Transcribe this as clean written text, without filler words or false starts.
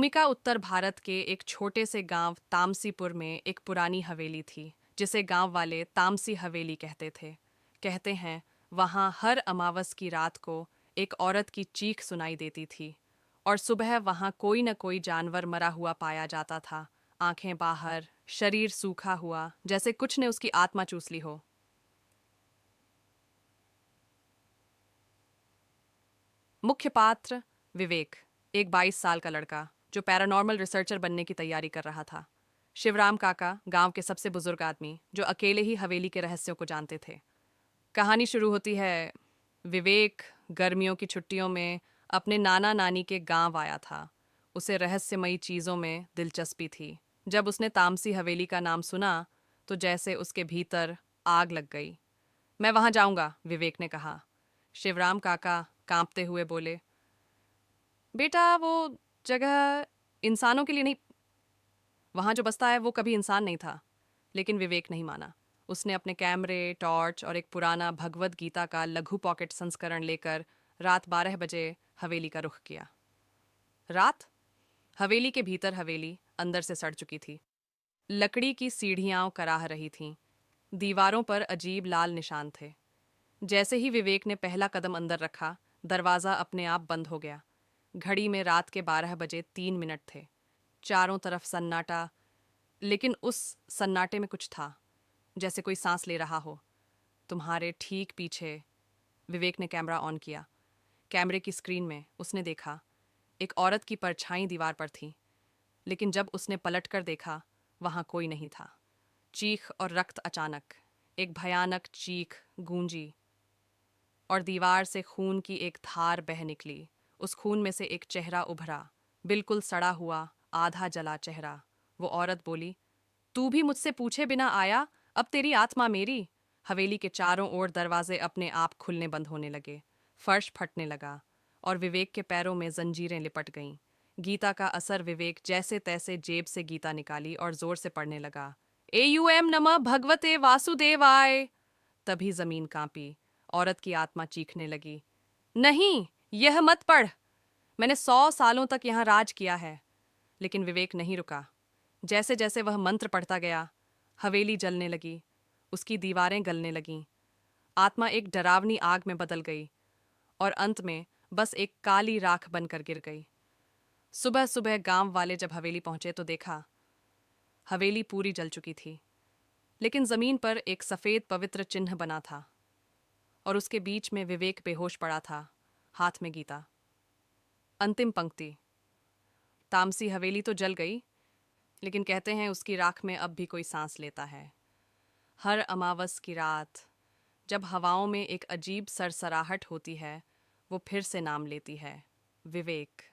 भूमिका उत्तर भारत के एक छोटे से गांव तामसीपुर में एक पुरानी हवेली थी जिसे गांव वाले तामसी हवेली कहते थे। कहते हैं वहां हर अमावस की रात को एक औरत की चीख सुनाई देती थी और सुबह वहां कोई न कोई जानवर मरा हुआ पाया जाता था, आंखें बाहर, शरीर सूखा हुआ, जैसे कुछ ने उसकी आत्मा चूस ली हो। मुख्य पात्र विवेक, एक 22 साल का लड़का जो पैरानॉर्मल रिसर्चर बनने की तैयारी कर रहा था। शिवराम काका, गांव के सबसे बुजुर्ग आदमी जो अकेले ही हवेली के रहस्यों को जानते थे। कहानी शुरू होती है। विवेक गर्मियों की छुट्टियों में अपने नाना नानी के गांव आया था। उसे रहस्यमयी चीजों में दिलचस्पी थी। जब उसने तामसी हवेली का नाम सुना तो जैसे उसके भीतर आग लग गई। मैं वहां जाऊंगा, विवेक ने कहा। शिवराम काका कांपते हुए बोले, बेटा वो जगह इंसानों के लिए नहीं। वहां जो बसता है वो कभी इंसान नहीं था। लेकिन विवेक नहीं माना। उसने अपने कैमरे, टॉर्च और एक पुराना भगवद गीता का लघु पॉकेट संस्करण लेकर रात 12 बजे हवेली का रुख किया। रात, हवेली के भीतर हवेली अंदर से सड़ चुकी थी। लकड़ी की सीढ़ियां कराह रही थीं। दीवारों पर अजीब लाल निशान थे। जैसे ही विवेक ने पहला कदम अंदर रखा, दरवाजा अपने आप बंद हो गया। घड़ी में रात के 12 बजे 3 मिनट थे। चारों तरफ सन्नाटा, लेकिन उस सन्नाटे में कुछ था, जैसे कोई सांस ले रहा हो। तुम्हारे ठीक पीछे। विवेक ने कैमरा ऑन किया। कैमरे की स्क्रीन में उसने देखा एक औरत की परछाई दीवार पर थी, लेकिन जब उसने पलट कर देखा वहां कोई नहीं था। चीख और रक्त, अचानक एक भयानक चीख गूंजी और दीवार से खून की एक धार बह निकली। उस खून में से एक चेहरा उभरा, बिल्कुल सड़ा हुआ, आधा जला चेहरा। वो औरत बोली, तू भी मुझसे पूछे बिना आया, अब तेरी आत्मा मेरी। हवेली के चारों ओर दरवाजे अपने आप खुलने बंद होने लगे। फर्श फटने लगा और विवेक के पैरों में जंजीरें लिपट गईं। गीता का असर, विवेक जैसे तैसे जेब से गीता निकाली और जोर से पढ़ने लगा। एयूएम नमः भगवते वासुदेवाय। तभी जमीन कांपी। औरत की आत्मा चीखने लगी, नहीं, यह मत पढ़। मैंने 100 सालों तक यहां राज किया है। लेकिन विवेक नहीं रुका। जैसे जैसे वह मंत्र पढ़ता गया, हवेली जलने लगी, उसकी दीवारें गलने लगीं। आत्मा एक डरावनी आग में बदल गई और अंत में बस एक काली राख बनकर गिर गई। सुबह सुबह गांव वाले जब हवेली पहुंचे तो देखा हवेली पूरी जल चुकी थी, लेकिन जमीन पर एक सफेद पवित्र चिन्ह बना था और उसके बीच में विवेक बेहोश पड़ा था, हाथ में गीता। अंतिम पंक्ति, तामसी हवेली तो जल गई, लेकिन कहते हैं उसकी राख में अब भी कोई सांस लेता है। हर अमावस की रात जब हवाओं में एक अजीब सरसराहट होती है, वो फिर से नाम लेती है, विवेक।